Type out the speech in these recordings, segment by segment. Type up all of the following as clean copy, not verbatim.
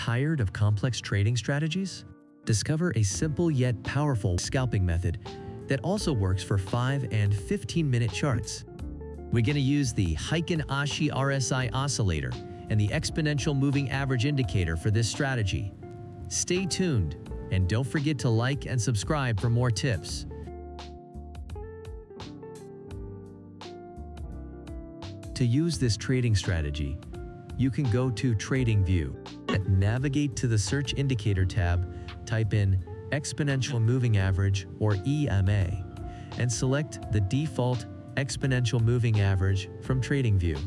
Tired of complex trading strategies? Discover a simple yet powerful scalping method that also works for 5 and 15-minute charts. We're going to use the Heikin Ashi RSI oscillator and the exponential moving average indicator for this strategy. Stay tuned, and don't forget to like and subscribe for more tips. To use this trading strategy, you can go to TradingView, navigate to the Search Indicator tab, type in Exponential Moving Average or EMA, and select the default Exponential Moving Average from TradingView.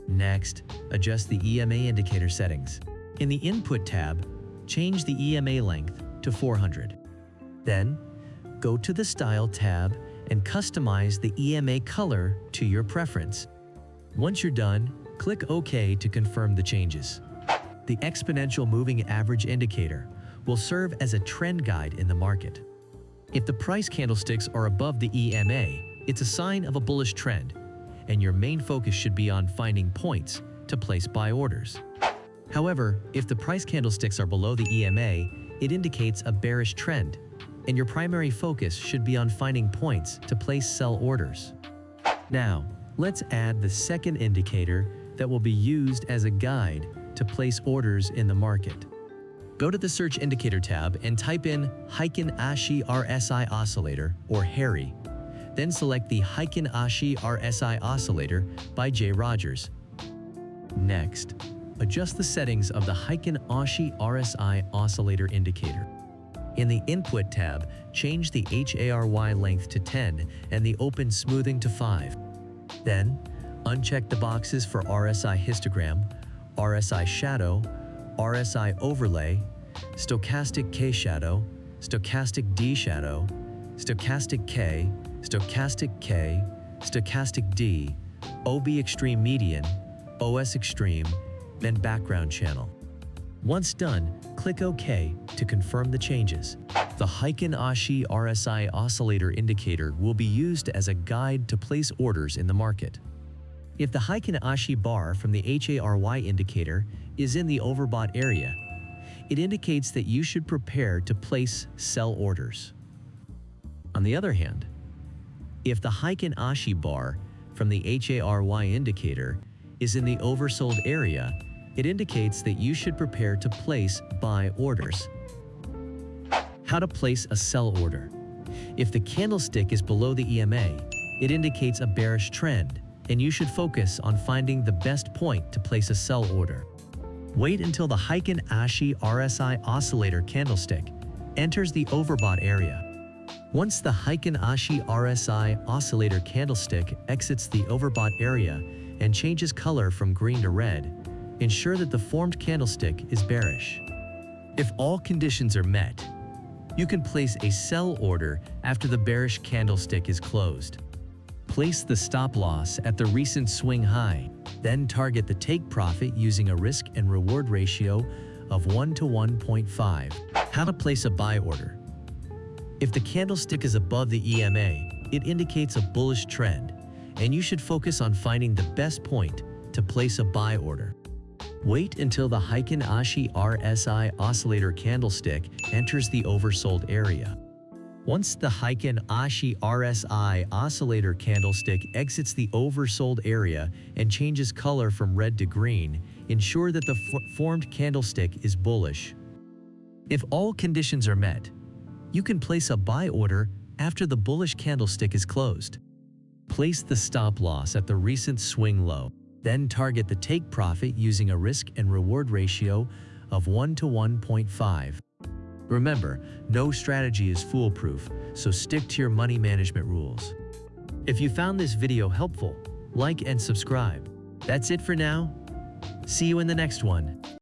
Next, adjust the EMA indicator settings. In the Input tab, change the EMA length to 400. Then, go to the Style tab and customize the EMA color to your preference. Once you're done, click OK to confirm the changes. The exponential moving average indicator will serve as a trend guide in the market. If the price candlesticks are above the EMA, it's a sign of a bullish trend, and your main focus should be on finding points to place buy orders. However, if the price candlesticks are below the EMA, it indicates a bearish trend, and your primary focus should be on finding points to place sell orders. Now, let's add the second indicator that will be used as a guide to place orders in the market. Go to the Search Indicator tab and type in Heikin Ashi RSI Oscillator or HARI. Then select the Heikin Ashi RSI Oscillator by J. Rogers. Next, adjust the settings of the Heikin Ashi RSI Oscillator indicator. In the Input tab, change the HARY length to 10 and the Open Smoothing to 5. Then, uncheck the boxes for RSI histogram, RSI shadow, RSI overlay, stochastic K shadow, stochastic D shadow, stochastic K, stochastic K, stochastic D, OB extreme median, OS extreme, and background channel. Once done, click OK to confirm the changes. The Heikin Ashi RSI oscillator indicator will be used as a guide to place orders in the market. If the Heikin Ashi bar from the HARY indicator is in the overbought area, it indicates that you should prepare to place sell orders. On the other hand, if the Heikin Ashi bar from the HARY indicator is in the oversold area, it indicates that you should prepare to place buy orders. How to place a sell order. If the candlestick is below the EMA, it indicates a bearish trend, and you should focus on finding the best point to place a sell order. Wait until the Heikin Ashi RSI oscillator candlestick enters the overbought area. Once the Heikin Ashi RSI oscillator candlestick exits the overbought area and changes color from green to red, ensure that the formed candlestick is bearish. If all conditions are met, you can place a sell order after the bearish candlestick is closed. Place the stop loss at the recent swing high, then target the take profit using a risk and reward ratio of 1 to 1.5. How to place a buy order. If the candlestick is above the EMA, it indicates a bullish trend, and you should focus on finding the best point to place a buy order. Wait until the Heikin Ashi RSI oscillator candlestick enters the oversold area. Once the Heikin Ashi RSI oscillator candlestick exits the oversold area and changes color from red to green, ensure that the formed candlestick is bullish. If all conditions are met, you can place a buy order after the bullish candlestick is closed. Place the stop loss at the recent swing low, then target the take profit using a risk and reward ratio of 1 to 1.5. Remember, no strategy is foolproof, so stick to your money management rules. If you found this video helpful, like and subscribe. That's it for now. See you in the next one.